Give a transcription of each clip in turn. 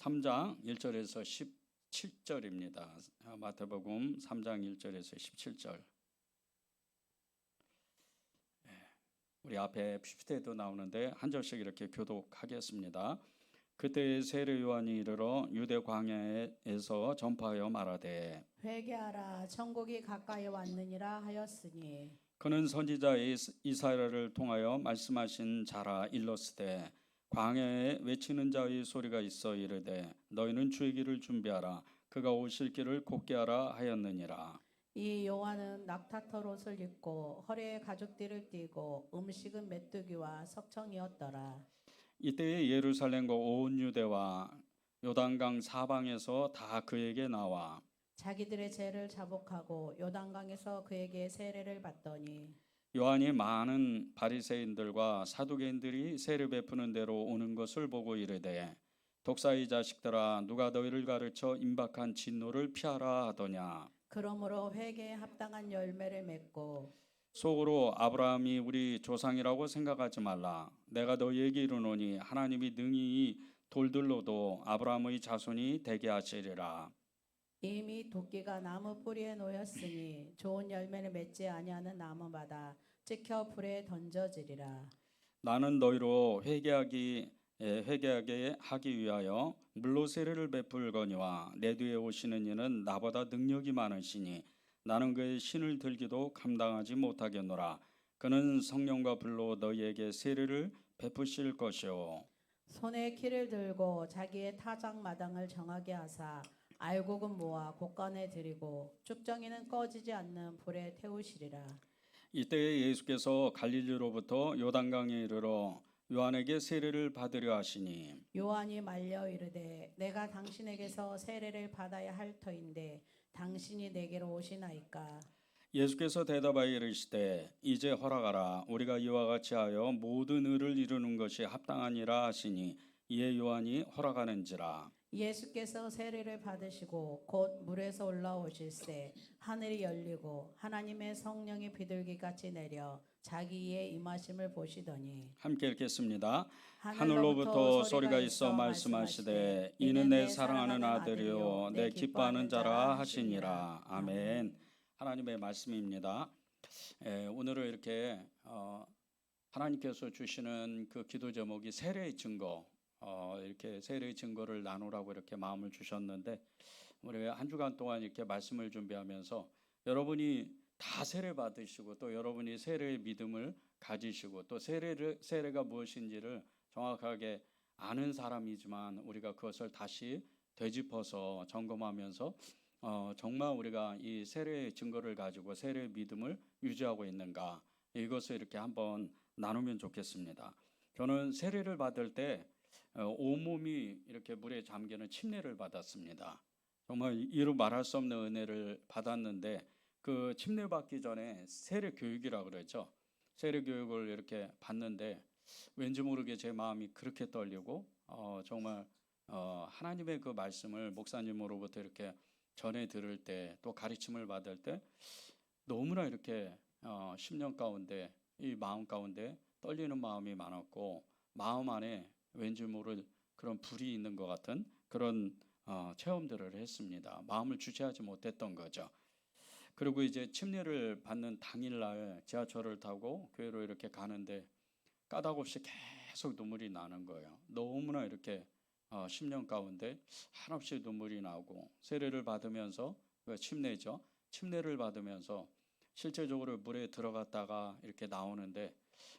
3장 1절에서 17절입니다. 마태복음 3장 1절에서 17절. 우리 앞에 PPT에도 나오는데 한 절씩 이렇게 교독하겠습니다. 그때 세례 요한이 이르러 유대 광야에서 전파하여 말하되 회개하라 천국이 가까이 왔느니라 하였으니 그는 선지자 이사야를 통하여 말씀하신 자라 일렀으되 광야에 외치는 자의 소리가 있어 이르되 너희는 주의 길을 준비하라 그가 오실 길을 곧게 하라 하였느니라. 이 요한은 낙타털 옷을 입고 허리에 가죽띠를 띠고 음식은 메뚜기와 석청이었더라. 이때에 예루살렘과 온 유대와 요단강 사방에서 다 그에게 나와 자기들의 죄를 자복하고 요단강에서 그에게 세례를 받더니 요한이 많은 바리새인들과 사두개인들이 세례 베푸는 데로 오는 것을 보고 이르되 독사의 자식들아 누가 너희를 가르쳐 임박한 진노를 피하라 하더냐. 그러므로 회개에 합당한 열매를 맺고 속으로 아브라함이 우리 조상이라고 생각하지 말라. 내가 너희에게 이르노니 하나님이 능히 이 돌들로도 아브라함의 자손이 되게 하시리라. 이미 도끼가 나무 뿌리에 놓였으니 좋은 열매를 맺지 아니하는 나무마다 찍혀 불에 던져지리라. 나는 너희로 회개하게 하기 위하여 물로 세례를 베풀거니와 내 뒤에 오시는 이는 나보다 능력이 많으시니 나는 그의 신을 들기도 감당하지 못하겠노라. 그는 성령과 불로 너희에게 세례를 베푸실 것이요 손에 키를 들고 자기의 타작 마당을 정하게 하사 알곡은 모아 곳간에 들이고 쭉정이는 꺼지지 않는 불에 태우시리라. 이때에 예수께서 갈릴리로부터 요단강에 이르러 요한에게 세례를 받으려 하시니 요한이 말려 이르되 내가 당신에게서 세례를 받아야 할 터인데 당신이 내게로 오시나이까. 예수께서 대답하여 이르시되 이제 허락하라. 우리가 이와 같이 하여 모든 의를 이루는 것이 합당하니라 하시니 이에 요한이 허락하는지라. 예수께서 세례를 받으시고 곧 물에서 올라오실새 하늘이 열리고 하나님의 성령이 비둘기같이 내려 자기의 임하심을 보시더니 함께 읽겠습니다. 하늘로부터 소리가 있어 말씀하시되 이는 내 사랑하는 아들이요 내 기뻐하는 자라 하시니라. 아멘. 하나님의 말씀입니다. 오늘은 이렇게 하나님께서 주시는 그 기도 제목이 세례의 증거, 이렇게 세례의 증거를 나누라고 이렇게 마음을 주셨는데 우리 한 주간 동안 이렇게 말씀을 준비하면서 여러분이 다 세례 받으시고 또 여러분이 세례의 믿음을 가지시고 또 세례가 무엇인지를 정확하게 아는 사람이지만 우리가 그것을 다시 되짚어서 점검하면서 정말 우리가 이 세례의 증거를 가지고 세례의 믿음을 유지하고 있는가 이것을 이렇게 한번 나누면 좋겠습니다. 저는 세례를 받을 때 온몸이 이렇게 물에 잠기는 침례를 받았습니다. 정말 이루 말할 수 없는 은혜를 받았는데 그 침례 받기 전에 세례 교육이라고 그러죠. 세례 교육을 이렇게 받는데 왠지 모르게 제 마음이 그렇게 떨리고 정말 하나님의 그 말씀을 목사님으로부터 이렇게 전해 들을 때 또 가르침을 받을 때 너무나 이렇게 심령 가운데 이 마음 가운데 떨리는 마음이 많았고 마음 안에 왠지 모를 그런 불이 있는 것 같은 그런 체험들을 했습니다. 마음을 주체하지 못했던 거죠. 그리고 이제 침례를 받는 당일날 지하철을 타고 교회로 이렇게 가는데 까닭없이 계속 눈물이 나는 거예요. 너무나 이렇게 심령 가운데 한없이 눈물이 나고 세례를 받으면서 그 침례죠. 침례를 받으면서 실제적으로 물에 들어갔다가 이렇게 나오는데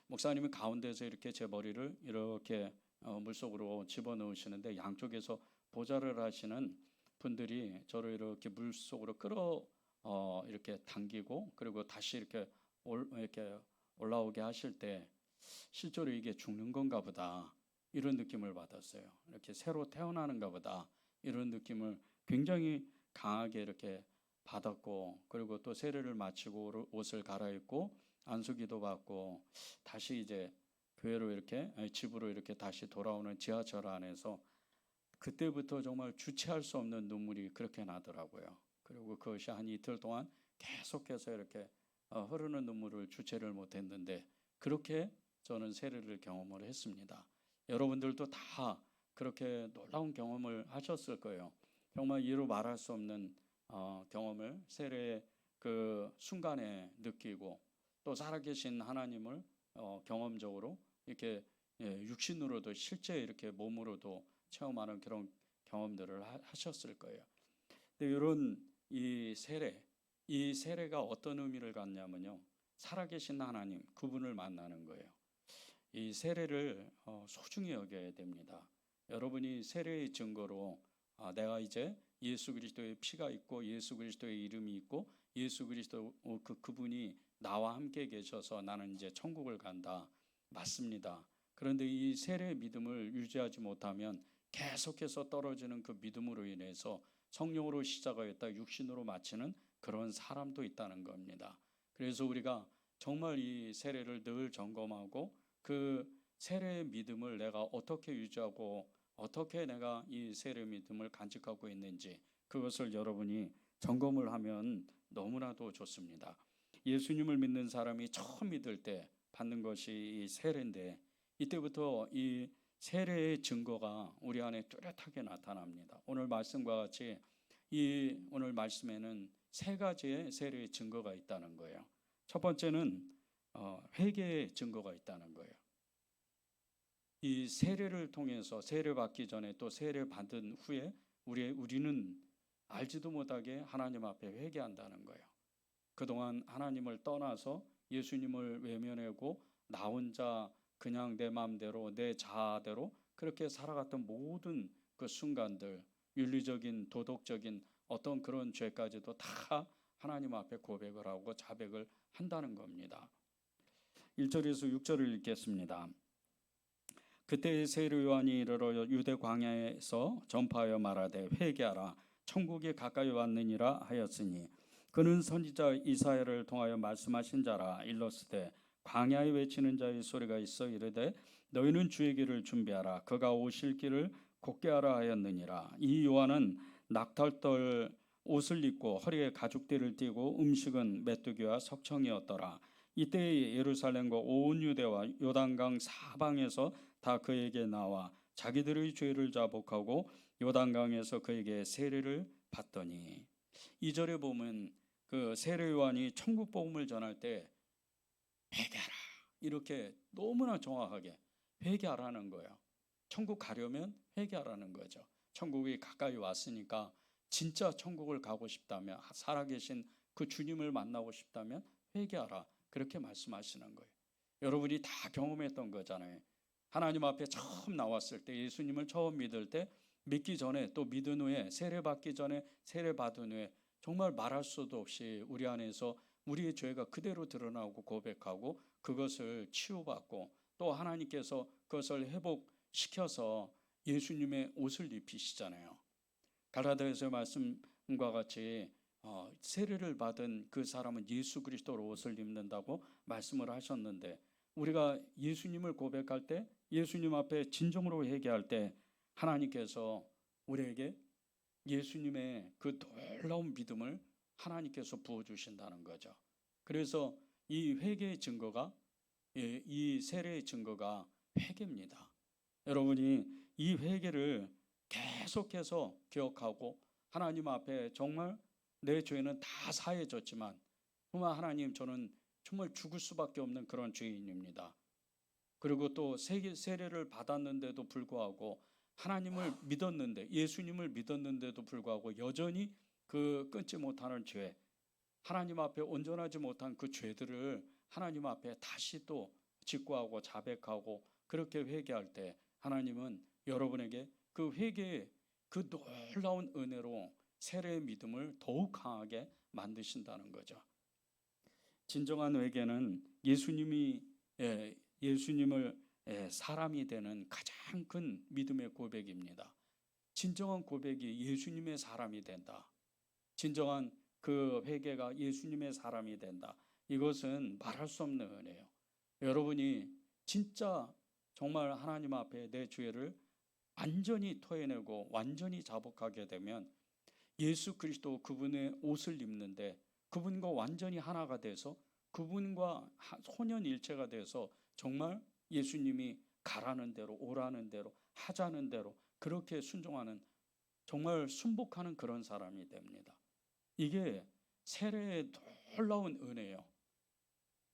목사님이 가운데서 이렇게 제 머리를 이렇게 물속으로 집어넣으시는데 양쪽에서 보좌를 하시는 분들이 저를 이렇게 물속으로 이렇게 당기고 그리고 다시 이렇게 올라오게 하실 때 실제로 이게 죽는 건가 보다 이런 느낌을 받았어요. 이렇게 새로 태어나는가 보다 이런 느낌을 굉장히 강하게 이렇게 받았고 그리고 또 세례를 마치고 옷을 갈아입고 안수기도 받고 다시 이제 교회로 이렇게 집으로 이렇게 다시 돌아오는 지하철 안에서 그때부터 정말 주체할 수 없는 눈물이 그렇게 나더라고요. 그리고 그것이 한 이틀 동안 계속해서 이렇게 흐르는 눈물을 주체를 못했는데 그렇게 저는 세례를 경험을 했습니다. 여러분들도 다 그렇게 놀라운 경험을 하셨을 거예요. 정말 이루 말할 수 없는 경험을 세례의 그 순간에 느끼고 또 살아계신 하나님을 경험적으로 이렇게 육신으로도 실제 이렇게 몸으로도 체험하는 그런 경험들을 하셨을 거예요. 근데 이런 이 세례가 어떤 의미를 갖냐면요, 살아계신 하나님 그분을 만나는 거예요. 이 세례를 소중히 여겨야 됩니다. 여러분이 세례의 증거로 내가 이제 예수 그리스도의 피가 있고 예수 그리스도의 이름이 있고 예수 그리스도 그분이 나와 함께 계셔서 나는 이제 천국을 간다. 맞습니다. 그런데 이 세례의 믿음을 유지하지 못하면 계속해서 떨어지는 그 믿음으로 인해서 성령으로 시작하였다 육신으로 마치는 그런 사람도 있다는 겁니다. 그래서 우리가 정말 이 세례를 늘 점검하고 그 세례의 믿음을 내가 어떻게 유지하고 어떻게 내가 이 세례 믿음을 간직하고 있는지 그것을 여러분이 점검을 하면 너무나도 좋습니다. 예수님을 믿는 사람이 처음 믿을 때 받는 것이 이 세례인데 이때부터 이 세례의 증거가 우리 안에 뚜렷하게 나타납니다. 오늘 말씀과 같이 이 오늘 말씀에는 세 가지의 세례의 증거가 있다는 거예요. 첫 번째는 회개의 증거가 있다는 거예요. 이 세례를 통해서 세례 받기 전에 또 세례 받은 후에 우리는 알지도 못하게 하나님 앞에 회개한다는 거예요. 그동안 하나님을 떠나서 예수님을 외면하고 나 혼자 그냥 내 마음대로 내 자아대로 그렇게 살아갔던 모든 그 순간들, 윤리적인 도덕적인 어떤 그런 죄까지도 다 하나님 앞에 고백을 하고 자백을 한다는 겁니다. 1절에서 6절을 읽겠습니다. 그때 세례 요한이 이르러 유대 광야에서 전파하여 말하되 회개하라 천국이 가까이 왔느니라 하였으니 그는 선지자 이사야를 통하여 말씀하신 자라. 일러스되 광야에 외치는 자의 소리가 있어 이르되 너희는 주의 길을 준비하라 그가 오실 길을 곧게 하라 하였느니라. 이 요한은 낙탈떨 옷을 입고 허리에 가죽띠를 띠고 음식은 메뚜기와 석청이었더라. 이때 예루살렘과 온 유대와 요단강 사방에서 다 그에게 나와 자기들의 죄를 자복하고 요단강에서 그에게 세례를 받더니. 2절에 보면 그 세례 요한이 천국 복음을 전할 때 회개하라 이렇게 너무나 정확하게 회개하라는 거예요. 천국 가려면 회개하라는 거죠. 천국이 가까이 왔으니까 진짜 천국을 가고 싶다면 살아계신 그 주님을 만나고 싶다면 회개하라 그렇게 말씀하시는 거예요. 여러분이 다 경험했던 거잖아요. 하나님 앞에 처음 나왔을 때 예수님을 처음 믿을 때 믿기 전에 또 믿은 후에 세례 받기 전에 세례 받은 후에 정말 말할 수도 없이 우리 안에서 우리의 죄가 그대로 드러나고 고백하고 그것을 치유받고 또 하나님께서 그것을 회복시켜서 예수님의 옷을 입히시잖아요. 갈라디아서 말씀과 같이 세례를 받은 그 사람은 예수 그리스도로 옷을 입는다고 말씀을 하셨는데 우리가 예수님을 고백할 때 예수님 앞에 진정으로 회개할 때 하나님께서 우리에게 예수님의 그 놀라운 믿음을 하나님께서 부어주신다는 거죠. 그래서 이 회개의 증거가 이 세례의 증거가 회개입니다. 여러분이 이 회개를 계속해서 기억하고 하나님 앞에 정말 내 죄는 다 사해졌지만 정말 하나님 저는 정말 죽을 수밖에 없는 그런 죄인입니다. 그리고 또 세례를 받았는데도 불구하고 하나님을 믿었는데 예수님을 믿었는데도 불구하고 여전히 그 끊지 못하는 죄 하나님 앞에 온전하지 못한 그 죄들을 하나님 앞에 다시 또 직구하고 자백하고 그렇게 회개할 때 하나님은 여러분에게 그 회개의 그 놀라운 은혜로 세례의 믿음을 더욱 강하게 만드신다는 거죠. 진정한 회개는 예수님을 사람이 되는 가장 큰 믿음의 고백입니다. 진정한 고백이 예수님의 사람이 된다. 진정한 그 회개가 예수님의 사람이 된다. 이것은 말할 수 없는 은혜예요. 여러분이 진짜 정말 하나님 앞에 내 죄를 완전히 토해내고 완전히 자복하게 되면 예수 그리스도 그분의 옷을 입는데 그분과 완전히 하나가 돼서 그분과 혼연일체가 돼서 정말 예수님이 가라는 대로, 오라는 대로, 하자는 대로 그렇게 순종하는, 정말 순복하는 그런 사람이 됩니다. 이게 세례의 놀라운 은혜예요.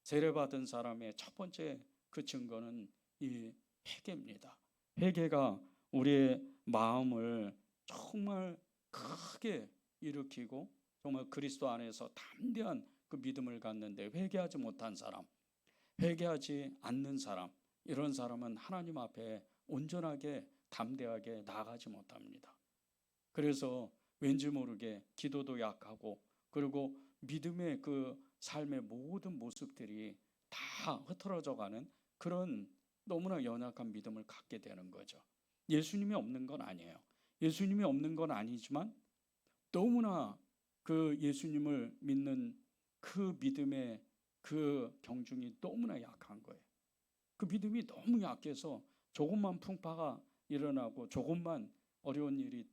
세례받은 사람의 첫 번째 그 증거는 이 회개입니다. 회개가 우리의 마음을 정말 크게 일으키고 정말 그리스도 안에서 담대한 그 믿음을 갖는데, 회개하지 못한 사람, 회개하지 않는 사람, 이런 사람은 하나님 앞에 온전하게 담대하게 나아가지 못합니다. 그래서 왠지 모르게 기도도 약하고, 그리고 믿음의 그 삶의 모든 모습들이 다 흐트러져 가는 그런 너무나 연약한 믿음을 갖게 되는 거죠. 예수님이 없는 건 아니에요. 예수님이 없는 건 아니지만 너무나 그 예수님을 믿는 그 믿음의 그 경중이 너무나 약한 거예요. 그 믿음이 너무 약해서 조금만 풍파가 일어나고 조금만 어려운 일이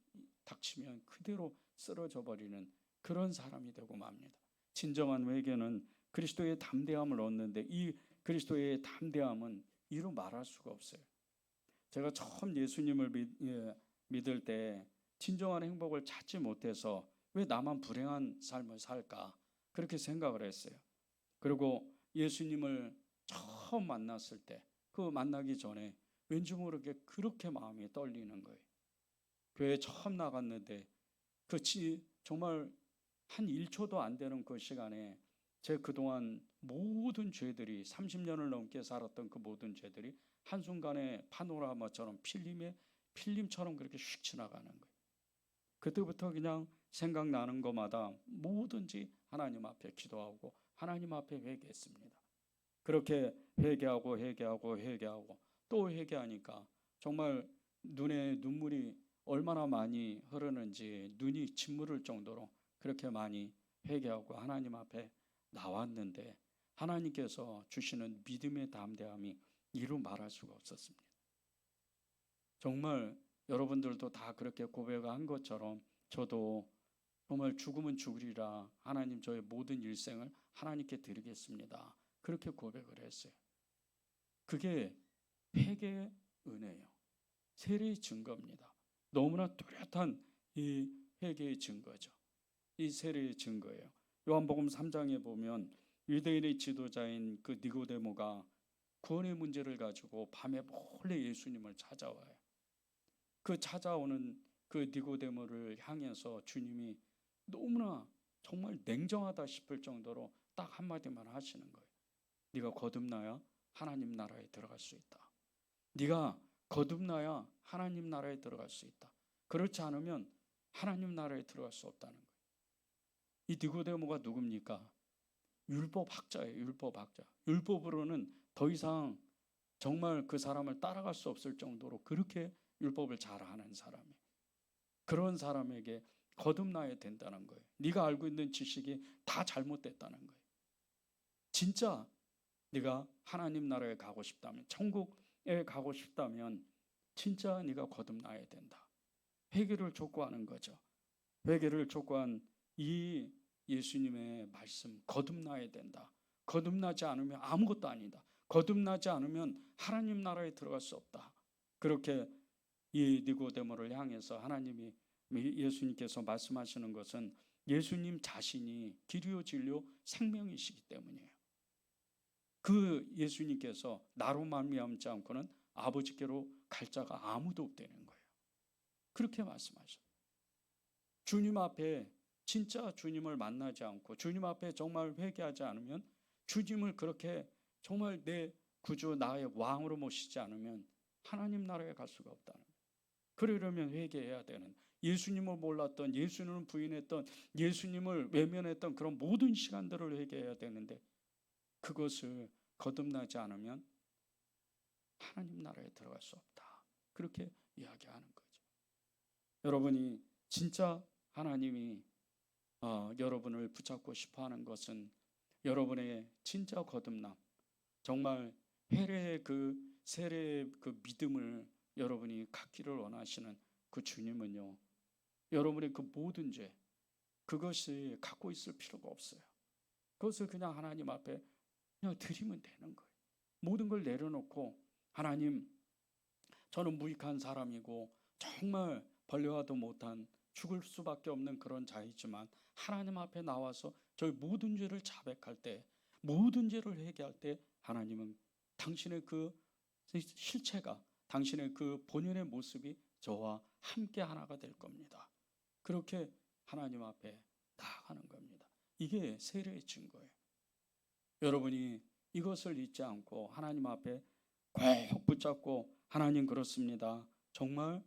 닥치면 그대로 쓰러져 버리는 그런 사람이 되고 맙니다. 진정한 회개는 그리스도의 담대함을 얻는데, 이 그리스도의 담대함은 이루 말할 수가 없어요. 제가 처음 예수님을 믿을 때 진정한 행복을 찾지 못해서 왜 나만 불행한 삶을 살까, 그렇게 생각을 했어요. 그리고 예수님을 처음 만났을 때, 그 만나기 전에 왠지 모르게 그렇게 마음이 떨리는 거예요. 교회 처음 나갔는데 정말 한 1초도 안 되는 그 시간에 제 그동안 모든 죄들이, 30년을 넘게 살았던 그 모든 죄들이 한순간에 파노라마처럼 필름처럼 그렇게 휙 지나가는 거예요. 그때부터 그냥 생각나는 것마다 뭐든지 하나님 앞에 기도하고 하나님 앞에 회개했습니다. 그렇게 회개하고 또 회개하니까 정말 눈에 눈물이 얼마나 많이 흐르는지 눈이 짓무를 정도로 그렇게 많이 회개하고 하나님 앞에 나왔는데, 하나님께서 주시는 믿음의 담대함이 이루 말할 수가 없었습니다. 정말 여러분들도 다 그렇게 고백한 것처럼 저도 정말 죽으면 죽으리라, 하나님 저의 모든 일생을 하나님께 드리겠습니다, 그렇게 고백을 했어요. 그게 회개의 은혜예요. 세례의 증거입니다. 너무나 뚜렷한 이 회개의 증거죠. 이 세례의 증거예요. 요한복음 3장에 보면 유대인의 지도자인 그 니고데모가 구원의 문제를 가지고 밤에 몰래 예수님을 찾아와요. 그 찾아오는 그 니고데모를 향해서 주님이 너무나 정말 냉정하다 싶을 정도로 딱 한마디만 하시는 거예요. 네가 거듭나야 하나님 나라에 들어갈 수 있다. 네가 거듭나야 하나님 나라에 들어갈 수 있다. 그렇지 않으면 하나님 나라에 들어갈 수 없다는 거예요. 이 니고데모가 누굽니까? 율법학자예요. 율법학자. 율법으로는 더 이상 정말 그 사람을 따라갈 수 없을 정도로 그렇게 율법을 잘 아는 사람이에요. 그런 사람에게 거듭나야 된다는 거예요. 네가 알고 있는 지식이 다 잘못됐다는 거예요. 진짜 네가 하나님 나라에 가고 싶다면, 천국에 가고 싶다면 진짜 네가 거듭나야 된다. 회개를 촉구하는 거죠. 회개를 촉구한 이 예수님의 말씀, 거듭나야 된다. 거듭나지 않으면 아무것도 아니다. 거듭나지 않으면 하나님 나라에 들어갈 수 없다. 그렇게 이 니고데모를 향해서 예수님께서 말씀하시는 것은 예수님 자신이 길이요 진리요 생명이시기 때문이에요. 그 예수님께서 나로 말미암지 않고는 아버지께로 갈 자가 아무도 없다는 거예요. 그렇게 말씀하셔요. 주님 앞에 진짜 주님을 만나지 않고 주님 앞에 정말 회개하지 않으면, 주님을 그렇게 정말 내 구주 나의 왕으로 모시지 않으면 하나님 나라에 갈 수가 없다는 거예요. 그러려면 회개해야 되는, 예수님을 몰랐던, 예수님을 부인했던, 예수님을 외면했던 그런 모든 시간들을 회개해야 되는데, 그것을 거듭나지 않으면 하나님 나라에 들어갈 수 없다. 그렇게 이야기하는 거죠. 여러분이 진짜 하나님이 여러분을 붙잡고 싶어하는 것은 여러분의 진짜 거듭남, 정말 세례의 그 믿음을 여러분이 갖기를 원하시는 그 주님은요, 여러분의 그 모든 죄, 그것이 갖고 있을 필요가 없어요. 그것을 그냥 하나님 앞에 그냥 드리면 되는 거예요. 모든 걸 내려놓고 하나님, 저는 무익한 사람이고 정말 벌레와도 못한 죽을 수밖에 없는 그런 자이지만 하나님 앞에 나와서 저희 모든 죄를 자백할 때, 모든 죄를 회개할 때 하나님은 당신의 그 실체가, 당신의 그 본연의 모습이 저와 함께 하나가 될 겁니다. 그렇게 하나님 앞에 나아가는 겁니다. 이게 세례의 증거예요. 여러분이 이것을 잊지 않고 하나님 앞에 꼭 붙잡고, 하나님 그렇습니다. 정말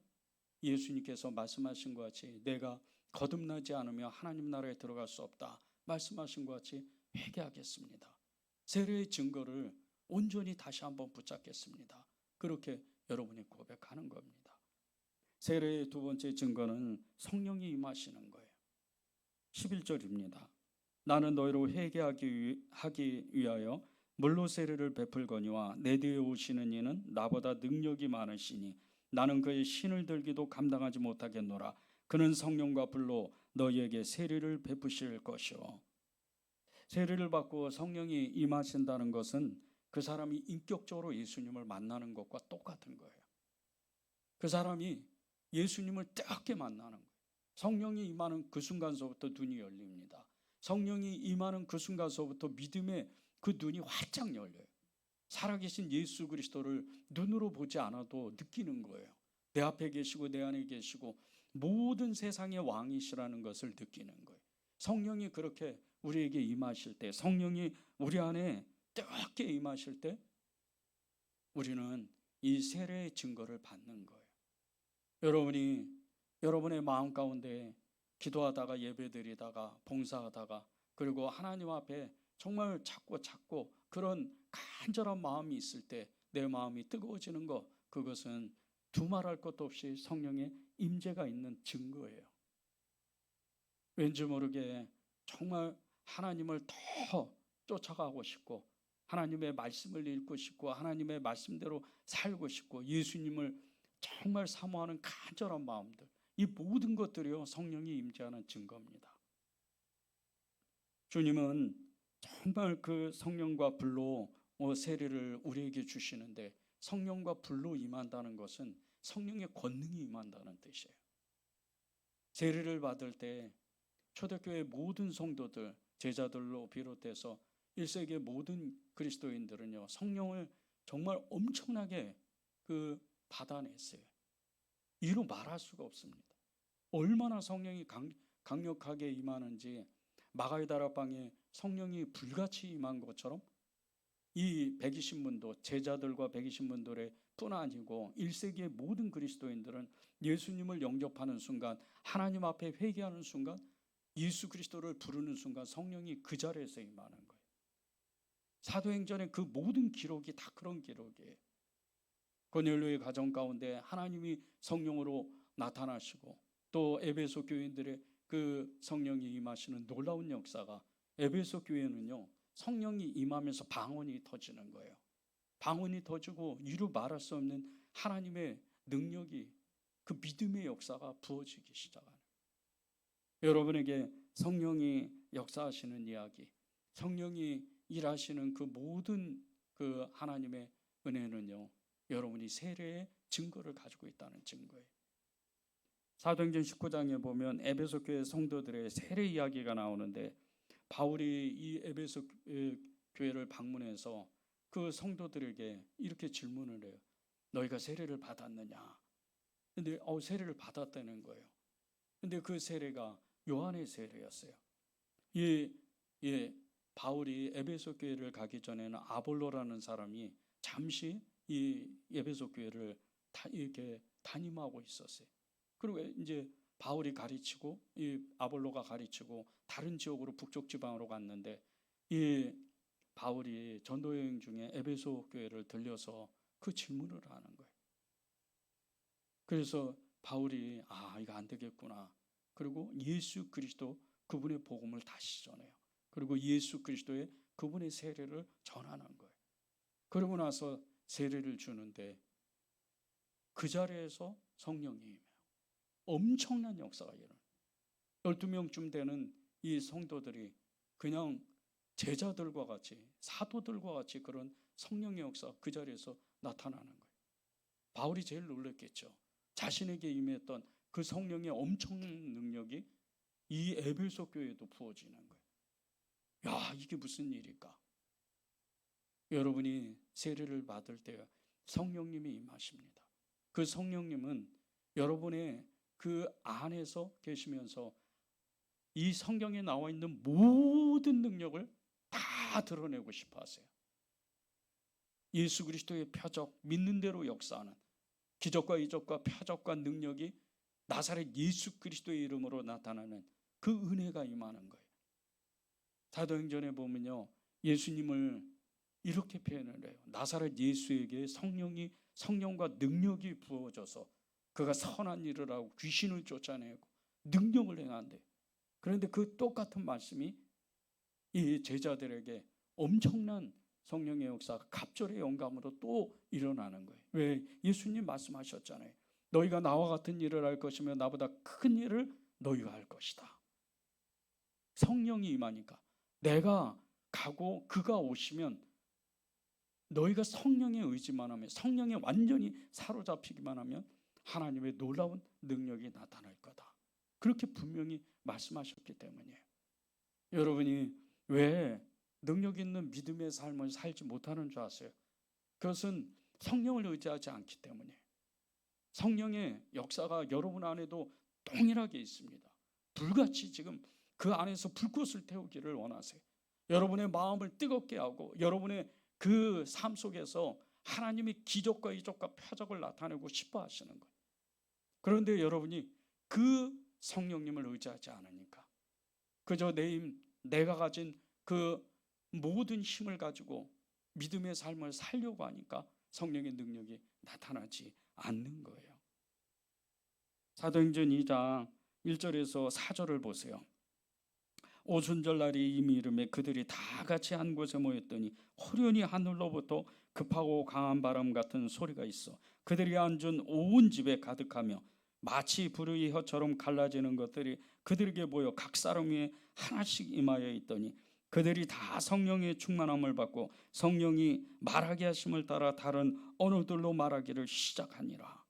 예수님께서 말씀하신 것 같이 내가 거듭나지 않으면 하나님 나라에 들어갈 수 없다 말씀하신 것 같이 회개하겠습니다. 세례의 증거를 온전히 다시 한번 붙잡겠습니다. 그렇게 여러분이 고백하는 겁니다. 세례의 두 번째 증거는 성령이 임하시는 거예요. 11절입니다. 나는 너희로 회개하기 위하여 물로 세례를 베풀거니와 내 뒤에 오시는 이는 나보다 능력이 많으시니 나는 그의 신을 들기도 감당하지 못하겠노라. 그는 성령과 불로 너희에게 세례를 베푸실 것이요. 세례를 받고 성령이 임하신다는 것은 그 사람이 인격적으로 예수님을 만나는 것과 똑같은 거예요. 그 사람이 예수님을 뜨겁게 만나는 거예요. 성령이 임하는 그 순간서부터 눈이 열립니다. 성령이 임하는 그 순간서부터 믿음의 그 눈이 활짝 열려요. 살아계신 예수 그리스도를 눈으로 보지 않아도 느끼는 거예요. 내 앞에 계시고 내 안에 계시고 모든 세상의 왕이시라는 것을 느끼는 거예요. 성령이 그렇게 우리에게 임하실 때, 성령이 우리 안에 뜨겁게 임하실 때 우리는 이 세례의 증거를 받는 거예요. 여러분이 여러분의 마음 가운데 기도하다가 예배드리다가 봉사하다가 그리고 하나님 앞에 정말 찾고 그런 간절한 마음이 있을 때 내 마음이 뜨거워지는 것, 그것은 두말할 것도 없이 성령의 임재가 있는 증거예요. 왠지 모르게 정말 하나님을 더 쫓아가고 싶고 하나님의 말씀을 읽고 싶고 하나님의 말씀대로 살고 싶고 예수님을 정말 사모하는 간절한 마음들, 이 모든 것들이요 성령이 임재하는 증거입니다. 주님은 정말 그 성령과 불로 세례를 우리에게 주시는데, 성령과 불로 임한다는 것은 성령의 권능이 임한다는 뜻이에요. 세례를 받을 때 초대교회 모든 성도들, 제자들로 비롯해서 1세기의 모든 그리스도인들은요 성령을 정말 엄청나게 받아냈어요. 이루 말할 수가 없습니다. 얼마나 성령이 강력하게 임하는지, 마가의 다락방에 성령이 불같이 임한 것처럼 이 120문도 제자들과 120문들의 뿐 아니고 1세기의 모든 그리스도인들은 예수님을 영접하는 순간, 하나님 앞에 회개하는 순간, 예수 그리스도를 부르는 순간 성령이 그 자리에서 임하는 거예요. 사도행전의 그 모든 기록이 다 그런 기록이에요. 고넬료의 가정 가운데 하나님이 성령으로 나타나시고 또 에베소 교인들의 그 성령이 임하시는 놀라운 역사가, 에베소 교회는요 성령이 임하면서 방언이 터지는 거예요. 방언이 터지고 이루 말할 수 없는 하나님의 능력이, 그 믿음의 역사가 부어지기 시작하는 거예요. 여러분에게 성령이 역사하시는 이야기, 성령이 일하시는 그 모든 그 하나님의 은혜는요 여러분이 세례의 증거를 가지고 있다는 증거예요. 사도행전 19장에 보면 에베소 교회 성도들의 세례 이야기가 나오는데, 바울이 이 에베소 교회를 방문해서 그 성도들에게 이렇게 질문을 해요. 너희가 세례를 받았느냐? 근데 세례를 받았다는 거예요. 근데 그 세례가 요한의 세례였어요. 바울이 에베소 교회를 가기 전에는 아볼로라는 사람이 잠시 이 에베소 교회를 이렇게 담임하고 있었어요. 그리고 이제 바울이 가르치고 이 아볼로가 가르치고 다른 지역으로 북쪽 지방으로 갔는데, 이 바울이 전도 여행 중에 에베소 교회를 들려서 그 질문을 하는 거예요. 그래서 바울이 이거 안 되겠구나. 그리고 예수 그리스도 그분의 복음을 다시 전해요. 그리고 예수 그리스도의 그분의 세례를 전하는 거예요. 그러고 나서 세례를 주는데 그 자리에서 성령이 임해요. 엄청난 역사가 일어나요. 12명쯤 되는 이 성도들이 그냥 제자들과 같이, 사도들과 같이 그런 성령의 역사가 그 자리에서 나타나는 거예요. 바울이 제일 놀랐겠죠. 자신에게 임했던 그 성령의 엄청난 능력이 이 에베소 교회에도 부어지는 거예요. 야, 이게 무슨 일일까? 여러분이 세례를 받을 때 성령님이 임하십니다. 그 성령님은 여러분의 그 안에서 계시면서 이 성경에 나와 있는 모든 능력을 다 드러내고 싶어 하세요. 예수 그리스도의 표적, 믿는 대로 역사하는 기적과 이적과 표적과 능력이 나사렛 예수 그리스도의 이름으로 나타나는 그 은혜가 임하는 거예요. 사도행전에 보면요, 예수님을 이렇게 표현을 해요. 나사렛 예수에게 성령과 능력이 부어져서 그가 선한 일을 하고 귀신을 쫓아내고 능력을 행한대요. 그런데 그 똑같은 말씀이 이 제자들에게 엄청난 성령의 역사가 갑절의 영감으로 또 일어나는 거예요. 왜? 예수님 말씀하셨잖아요. 너희가 나와 같은 일을 할 것이며 나보다 큰 일을 너희가 할 것이다. 성령이 임하니까 내가 가고 그가 오시면 너희가 성령의 의지만 하면, 성령에 완전히 사로잡히기만 하면 하나님의 놀라운 능력이 나타날 거다. 그렇게 분명히 말씀하셨기 때문이에요. 여러분이 왜 능력 있는 믿음의 삶을 살지 못하는 줄 아세요? 그것은 성령을 의지하지 않기 때문이에요. 성령의 역사가 여러분 안에도 동일하게 있습니다. 불같이 지금 그 안에서 불꽃을 태우기를 원하세요. 여러분의 마음을 뜨겁게 하고 여러분의 그 삶 속에서 하나님이 기적과 이적과 표적을 나타내고 싶어 하시는 거예요. 그런데 여러분이 그 성령님을 의지하지 않으니까 그저 내가 가진 그 모든 힘을 가지고 믿음의 삶을 살려고 하니까 성령의 능력이 나타나지 않는 거예요. 사도행전 2장 1절에서 4절을 보세요. 오순절날이 이미 이름에 그들이 다 같이 한 곳에 모였더니 호련히 하늘로부터 급하고 강한 바람 같은 소리가 있어 그들이 앉은 온 집에 가득하며 마치 불의 혀처럼 갈라지는 것들이 그들에게 보여 각 사람 위에 하나씩 임하여 있더니 그들이 다 성령의 충만함을 받고 성령이 말하게 하심을 따라 다른 언어들로 말하기를 시작하니라.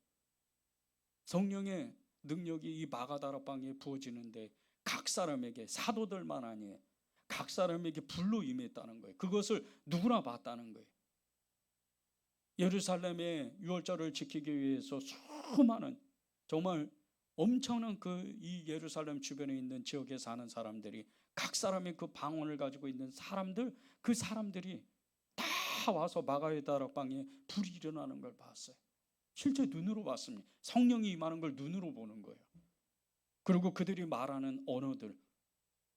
성령의 능력이 이 마가다락방에 부어지는데 각 사람에게, 사도들만 아니에요, 각 사람에게 불로 임했다는 거예요. 그것을 누구나 봤다는 거예요. 예루살렘의 유월절을 지키기 위해서 수많은, 정말 엄청난 이 예루살렘 주변에 있는 지역에 사는 사람들이, 각 사람의 그 방언을 가지고 있는 사람들, 그 사람들이 다 와서 마가의 다락방에 불이 일어나는 걸 봤어요. 실제 눈으로 봤습니다. 성령이 임하는 걸 눈으로 보는 거예요. 그리고 그들이 말하는 언어들,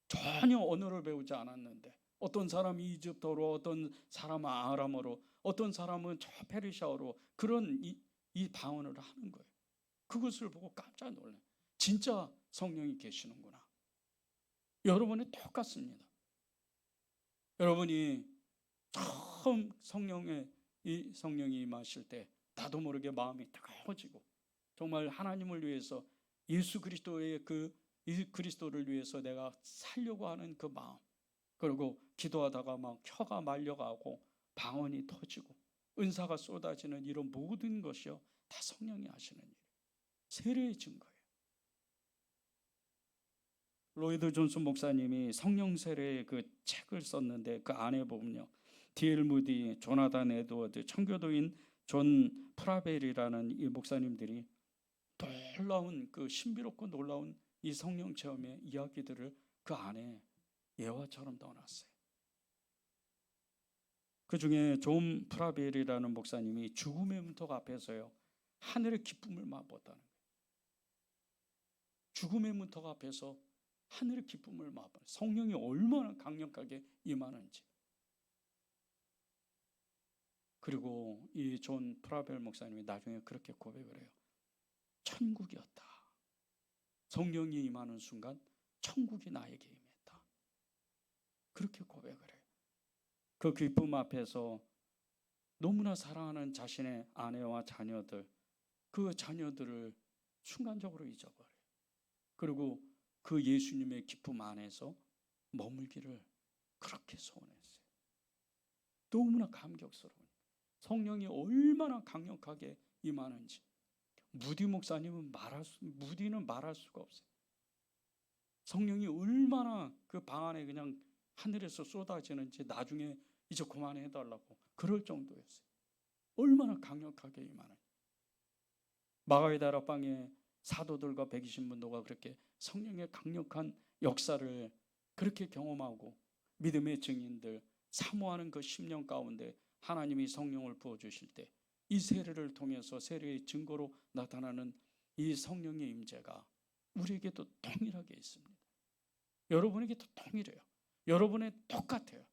전혀 언어를 배우지 않았는데 어떤 사람이 이집트어로, 어떤 사람은 아람어로, 어떤 사람은 저 페르시아어로 그런 이 방언을 하는 거예요. 그것을 보고 깜짝 놀라요. 진짜 성령이 계시는구나. 여러분이 똑같습니다. 여러분이 처음 이 성령이 임하실 때 나도 모르게 마음이 뜨거워지고 정말 하나님을 위해서, 예수 그리스도의 이 그리스도를 위해서 내가 살려고 하는 그 마음, 그리고 기도하다가 막 혀가 말려가고 방언이 터지고 은사가 쏟아지는 이런 모든 것이요 다 성령이 하시는 일이에요. 세례의 증거예요. 로이드 존슨 목사님이 성령 세례의 그 책을 썼는데 그 안에 보면요, D.L. 무디, 조나단 에드워드, 청교도인 존 프라벨이라는 이 목사님들이 놀라운 그 신비롭고 놀라운 이 성령 체험의 이야기들을 그 안에 예화처럼 넣어놨어요. 그 중에 존 프라벨이라는 목사님이 죽음의 문턱 앞에서요 하늘의 기쁨을 맛봤다는 거예요. 죽음의 문턱 앞에서 하늘의 기쁨을 맛봐, 성령이 얼마나 강력하게 임하는지. 그리고 이 존 프라벨 목사님이 나중에 그렇게 고백을 해요. 천국이었다. 성령이 임하는 순간 천국이 나에게 임했다. 그렇게 고백을 해요. 그 기쁨 앞에서 너무나 사랑하는 자신의 아내와 자녀들, 그 자녀들을 순간적으로 잊어버려요. 그리고 그 예수님의 기쁨 안에서 머물기를 그렇게 소원했어요. 너무나 감격스러운, 성령이 얼마나 강력하게 임하는지 무디 목사님은 무디는 말할 수가 없어요. 성령이 얼마나 그 방 안에 그냥 하늘에서 쏟아지는지 나중에 이제 그만해달라고 그럴 정도였어요. 얼마나 강력하게 임하는. 마가의 다락방에 사도들과 120문도가 그렇게 성령의 강력한 역사를 그렇게 경험하고 믿음의 증인들 사모하는 그 10년 가운데 하나님이 성령을 부어주실 때 이 세례를 통해서 세례의 증거로 나타나는 이 성령의 임재가 우리에게도 동일하게 있습니다. 여러분에게도 동일해요. 여러분의 똑같아요.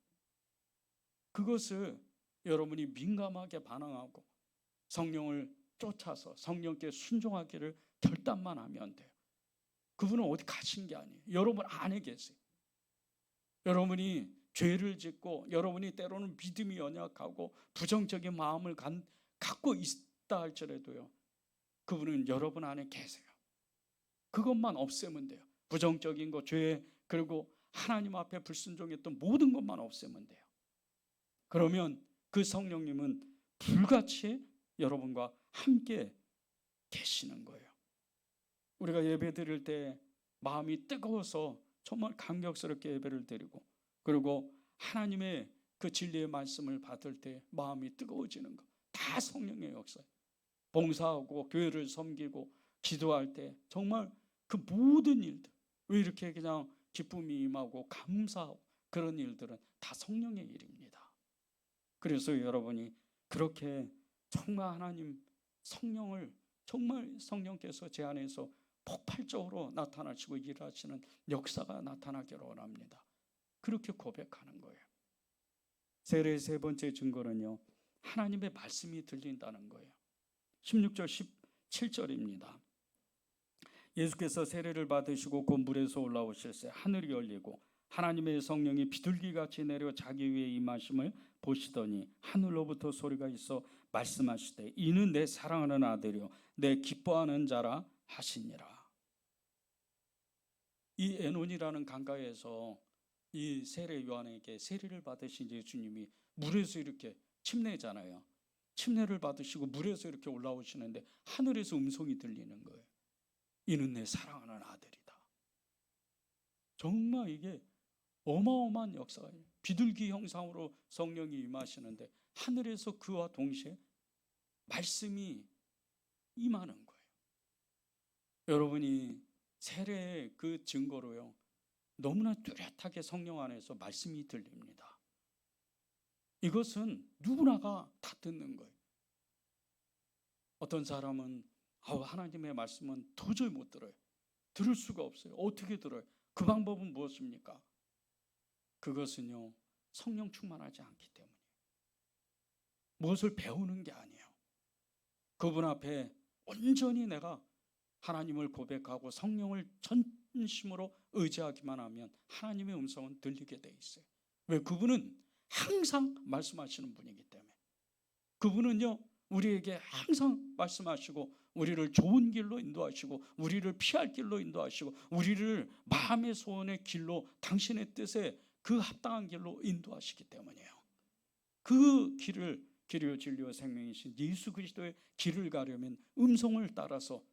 그것을 여러분이 민감하게 반응하고 성령을 쫓아서 성령께 순종하기를 결단만 하면 돼요. 그분은 어디 가신 게 아니에요. 여러분 안에 계세요. 여러분이 죄를 짓고 여러분이 때로는 믿음이 연약하고 부정적인 마음을 갖고 있다 할지라도요, 그분은 여러분 안에 계세요. 그것만 없애면 돼요. 부정적인 거, 죄, 그리고 하나님 앞에 불순종했던 모든 것만 없애면 돼요. 그러면 그 성령님은 불같이 여러분과 함께 계시는 거예요. 우리가 예배 드릴 때 마음이 뜨거워서 정말 감격스럽게 예배를 드리고, 그리고 하나님의 그 진리의 말씀을 받을 때 마음이 뜨거워지는 거, 다 성령의 역사예요. 봉사하고 교회를 섬기고 기도할 때 정말 그 모든 일들, 왜 이렇게 그냥 기쁨이 임하고 감사하고 그런 일들은 다 성령의 일입니다. 그래서 여러분이 그렇게 정말 하나님 성령을 정말 성령께서 제 안에서 폭발적으로 나타나시고 일하시는 역사가 나타나기를 원합니다. 그렇게 고백하는 거예요. 세례의 세 번째 증거는요, 하나님의 말씀이 들린다는 거예요. 16절 17절입니다. 예수께서 세례를 받으시고 곧 물에서 올라오실 때 하늘이 열리고 하나님의 성령이 비둘기같이 내려 자기 위에 임하심을 보시더니 하늘로부터 소리가 있어 말씀하시되 이는 내 사랑하는 아들이요 내 기뻐하는 자라 하시니라. 이 에논이라는 강가에서 이 세례 요한에게 세례를 받으신 예수님이 물에서 이렇게 침례잖아요. 침례를 받으시고 물에서 이렇게 올라오시는데 하늘에서 음성이 들리는 거예요. 이는 내 사랑하는 아들이다. 정말 이게 어마어마한 역사예요. 비둘기 형상으로 성령이 임하시는데 하늘에서 그와 동시에 말씀이 임하는 거예요. 여러분이 세례의 그 증거로요, 너무나 뚜렷하게 성령 안에서 말씀이 들립니다. 이것은 누구나가 다 듣는 거예요. 어떤 사람은 하나님의 말씀은 도저히 못 들어요. 들을 수가 없어요. 어떻게 들어요? 그 방법은 무엇입니까? 그것은요, 성령 충만하지 않기 때문이에요. 무엇을 배우는 게 아니에요. 그분 앞에 온전히 내가 하나님을 고백하고 성령을 전심으로 의지하기만 하면 하나님의 음성은 들리게 돼 있어요. 왜? 그분은 항상 말씀하시는 분이기 때문에. 그분은요, 우리에게 항상 말씀하시고 우리를 좋은 길로 인도하시고 우리를 피할 길로 인도하시고 우리를 마음의 소원의 길로 당신의 뜻에 그 합당한 길로 인도하시기 때문이에요. 그 길을 길이요 진리요 생명이신 예수 그리스도의 길을 가려면 음성을 따라서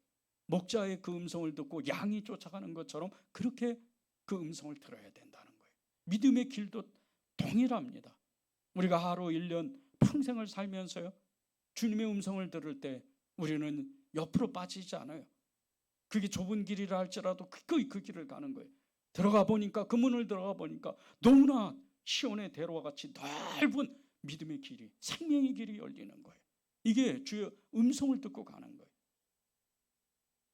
목자의 그 음성을 듣고 양이 쫓아가는 것처럼 그렇게 그 음성을 들어야 된다는 거예요. 믿음의 길도 동일합니다. 우리가 하루 1년 평생을 살면서요, 주님의 음성을 들을 때 우리는 옆으로 빠지지 않아요. 그게 좁은 길이라 할지라도 그 길을 가는 거예요. 들어가 보니까, 그 문을 들어가 보니까 너무나 시온의 대로와 같이 넓은 믿음의 길이, 생명의 길이 열리는 거예요. 이게 주의 음성을 듣고 가는 거예요.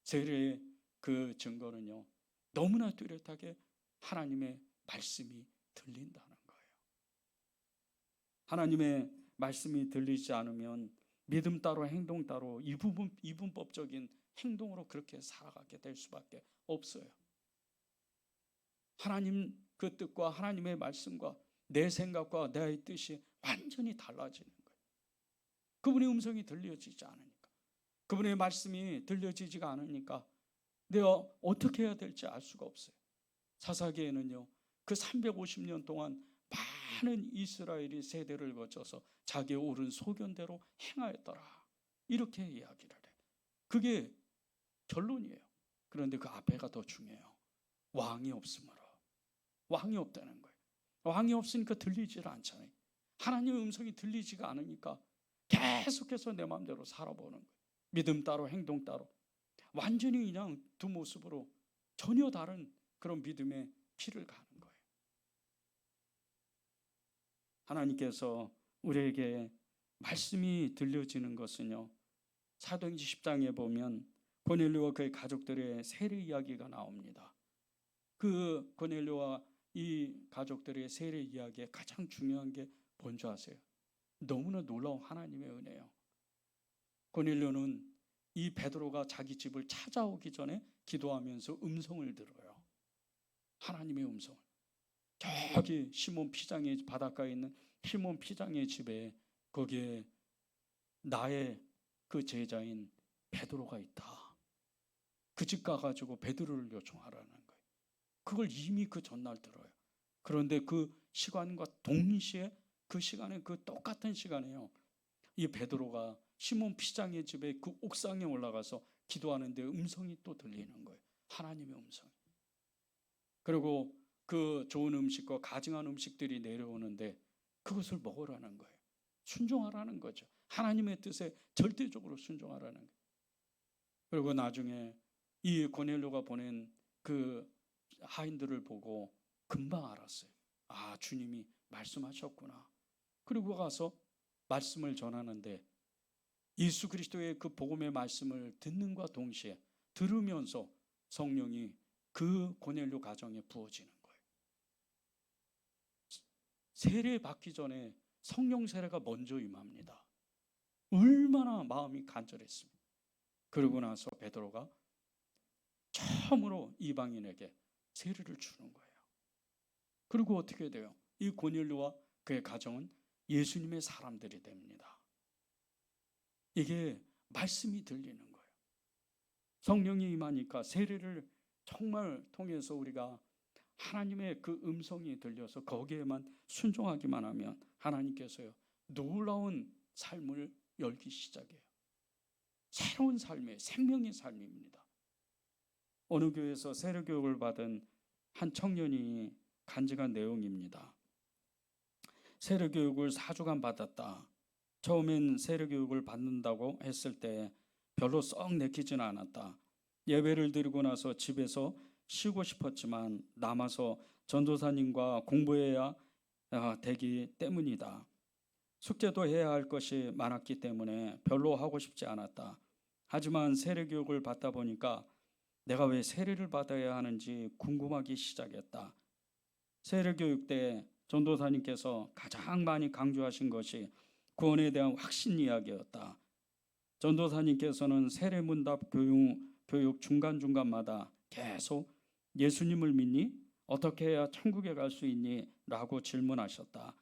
세례의 그 증거는요, 너무나 뚜렷하게 하나님의 말씀이 들린다는 거예요. 하나님의 말씀이 들리지 않으면 믿음 따로 행동 따로 이분법적인 행동으로 그렇게 살아가게 될 수밖에 없어요. 하나님 그 뜻과 하나님의 말씀과 내 생각과 내 뜻이 완전히 달라지는 거예요. 그분의 음성이 들려지지 않으니까, 그분의 말씀이 들려지지가 않으니까 내가 어떻게 해야 될지 알 수가 없어요. 사사기에는요, 그 350년 동안 많은 이스라엘이 세대를 거쳐서 자기의 옳은 소견대로 행하였더라. 이렇게 이야기를 해. 그게 결론이에요. 그런데 그 앞에가 더 중요해요. 왕이 없으므로. 왕이 없다는 거예요. 왕이 없으니까 들리질 않잖아요. 하나님의 음성이 들리지가 않으니까 계속해서 내 마음대로 살아보는 거예요. 믿음 따로 행동 따로. 완전히 그냥 두 모습으로 전혀 다른 그런 믿음의 길을 가는 거예요. 하나님께서 우리에게 말씀이 들려지는 것은요, 사도행전 10장에 보면 고넬료와 그의 가족들의 세례 이야기가 나옵니다. 그 고넬료와 이 가족들의 세례 이야기의 가장 중요한 게 뭔지 아세요? 너무나 놀라운 하나님의 은혜예요. 고넬료는 이 베드로가 자기 집을 찾아오기 전에 기도하면서 음성을 들어요. 하나님의 음성을. 저기 시몬 피장의 바닷가에 있는 시몬 피장의 집에 거기에 나의 그 제자인 베드로가 있다. 그 집 가가지고 베드로를 요청하라는 거예요. 그걸 이미 그 전날 들어요. 그런데 그 시간과 동시에 그 시간에 그 똑같은 시간에요, 이 베드로가 시몬 피장의 집에 그 옥상에 올라가서 기도하는데 음성이 또 들리는 거예요. 하나님의 음성. 그리고 그 좋은 음식과 가증한 음식들이 내려오는데 그것을 먹으라는 거예요. 순종하라는 거죠. 하나님의 뜻에 절대적으로 순종하라는 거예요. 그리고 나중에 이 고넬료가 보낸 그 하인들을 보고 금방 알았어요. 아, 주님이 말씀하셨구나. 그리고 가서 말씀을 전하는데 예수 그리스도의 그 복음의 말씀을 듣는과 동시에 들으면서 성령이 그 고넬료 가정에 부어지는 거예요. 세례 받기 전에 성령 세례가 먼저 임합니다. 얼마나 마음이 간절했습니다. 그러고 나서 베드로가 처음으로 이방인에게 세례를 주는 거예요. 그리고 어떻게 돼요? 이 고넬료와 그의 가정은 예수님의 사람들이 됩니다. 이게 말씀이 들리는 거예요. 성령이 임하니까 세례를 정말 통해서 우리가 하나님의 그 음성이 들려서 거기에만 순종하기만 하면 하나님께서요, 놀라운 삶을 열기 시작해요. 새로운 삶의 생명의 삶입니다. 어느 교회에서 세례 교육을 받은 한 청년이 간증한 내용입니다. 세례 교육을 4주간 받았다. 처음엔 세례 교육을 받는다고 했을 때 별로 썩 내키지는 않았다. 예배를 드리고 나서 집에서 쉬고 싶었지만 남아서 전도사님과 공부해야 되기 때문이다. 숙제도 해야 할 것이 많았기 때문에 별로 하고 싶지 않았다. 하지만 세례 교육을 받다 보니까 내가 왜 세례를 받아야 하는지 궁금하기 시작했다. 세례 교육 때 전도사님께서 가장 많이 강조하신 것이 구원에 대한 확신 이야기였다. 전도사님께서는 세례 문답 교육 중간중간마다 계속 예수님을 믿니? 어떻게 해야 천국에 갈 수 있니? 라고 질문하셨다.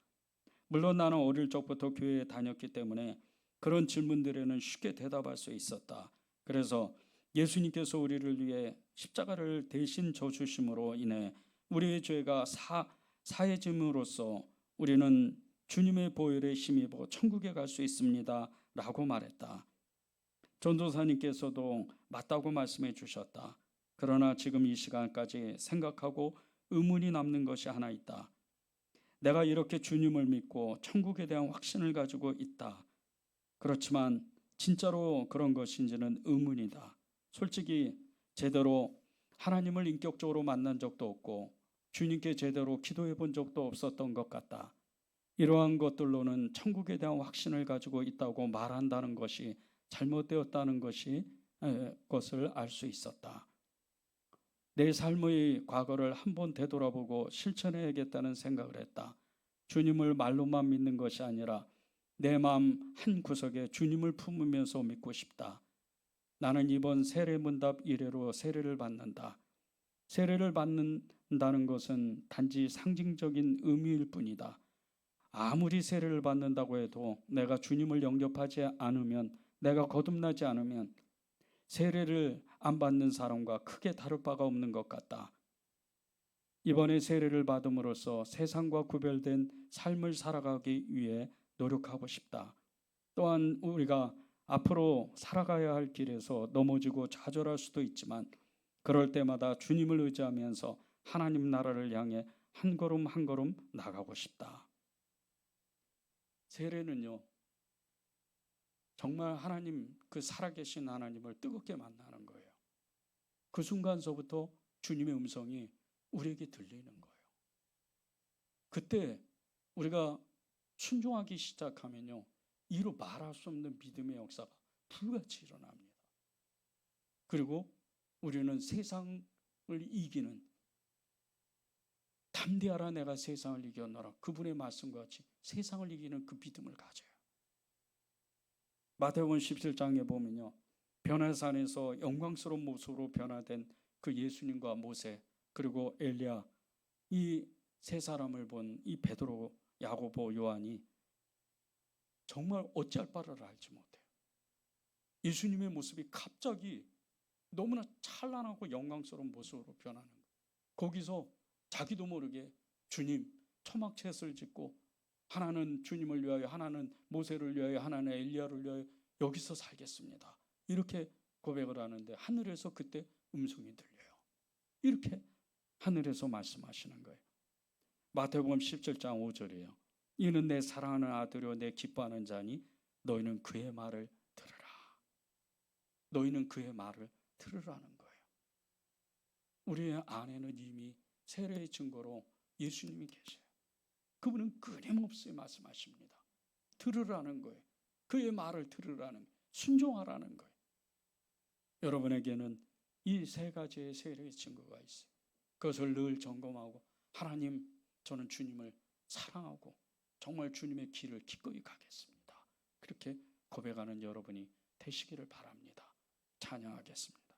물론 나는 어릴 적부터 교회에 다녔기 때문에 그런 질문들에는 쉽게 대답할 수 있었다. 그래서 예수님께서 우리를 위해 십자가를 대신 져주심으로 인해 우리의 죄가 사해짐으로써 우리는 주님의 보혈에 힘입어 천국에 갈 수 있습니다. 라고 말했다. 전도사님께서도 맞다고 말씀해 주셨다. 그러나 지금 이 시간까지 생각하고 의문이 남는 것이 하나 있다. 내가 이렇게 주님을 믿고 천국에 대한 확신을 가지고 있다. 그렇지만 진짜로 그런 것인지는 의문이다. 솔직히 제대로 하나님을 인격적으로 만난 적도 없고 주님께 제대로 기도해 본 적도 없었던 것 같다. 이러한 것들로는 천국에 대한 확신을 가지고 있다고 말한다는 것이 잘못되었다는 것을 알 수 있었다. 내 삶의 과거를 한번 되돌아보고 실천해야겠다는 생각을 했다. 주님을 말로만 믿는 것이 아니라 내 마음 한 구석에 주님을 품으면서 믿고 싶다. 나는 이번 세례 문답 이래로 세례를 받는다. 세례를 받는다는 것은 단지 상징적인 의미일 뿐이다. 아무리 세례를 받는다고 해도 내가 주님을 영접하지 않으면, 내가 거듭나지 않으면 세례를 안 받는 사람과 크게 다를 바가 없는 것 같다. 이번에 세례를 받음으로써 세상과 구별된 삶을 살아가기 위해 노력하고 싶다. 또한 우리가 앞으로 살아가야 할 길에서 넘어지고 좌절할 수도 있지만 그럴 때마다 주님을 의지하면서 하나님 나라를 향해 한 걸음 한 걸음 나가고 싶다. 세례는요, 정말 하나님, 그 살아계신 하나님을 뜨겁게 만나는 거예요. 그 순간서부터 주님의 음성이 우리에게 들리는 거예요. 그때 우리가 순종하기 시작하면요, 이루 말할 수 없는 믿음의 역사가 불같이 일어납니다. 그리고 우리는 세상을 이기는, 담대하라 내가 세상을 이겼노라, 그분의 말씀과 같이 세상을 이기는 그 믿음을 가져요. 마태복음 17장에 보면요, 변화산에서 영광스러운 모습으로 변화된 그 예수님과 모세 그리고 엘리야, 이 세 사람을 본 이 베드로, 야고보, 요한이 정말 어찌할 바를 알지 못해요. 예수님의 모습이 갑자기 너무나 찬란하고 영광스러운 모습으로 변하는 거예요. 거기서 자기도 모르게 주님, 초막셋을 짓고 하나는 주님을 위하여, 하나는 모세를 위하여, 하나는 엘리야를 위하여 여기서 살겠습니다, 이렇게 고백을 하는데 하늘에서 그때 음성이 들려요. 이렇게 하늘에서 말씀하시는 거예요. 마태복음 17장 5절이에요. 이는 내 사랑하는 아들이요 내 기뻐하는 자니 너희는 그의 말을 들으라. 너희는 그의 말을 들으라는 거예요. 우리의 안에는 이미 세례의 증거로 예수님이 계셔요. 그분은 끊임없이 말씀하십니다. 들으라는 거예요. 그의 말을 들으라는 거예요. 순종하라는 거예요. 여러분에게는 이 세 가지의 세례의 증거가 있어요. 그것을 늘 점검하고, 하나님, 저는 주님을 사랑하고 정말 주님의 길을 기꺼이 가겠습니다, 그렇게 고백하는 여러분이 되시기를 바랍니다. 찬양하겠습니다.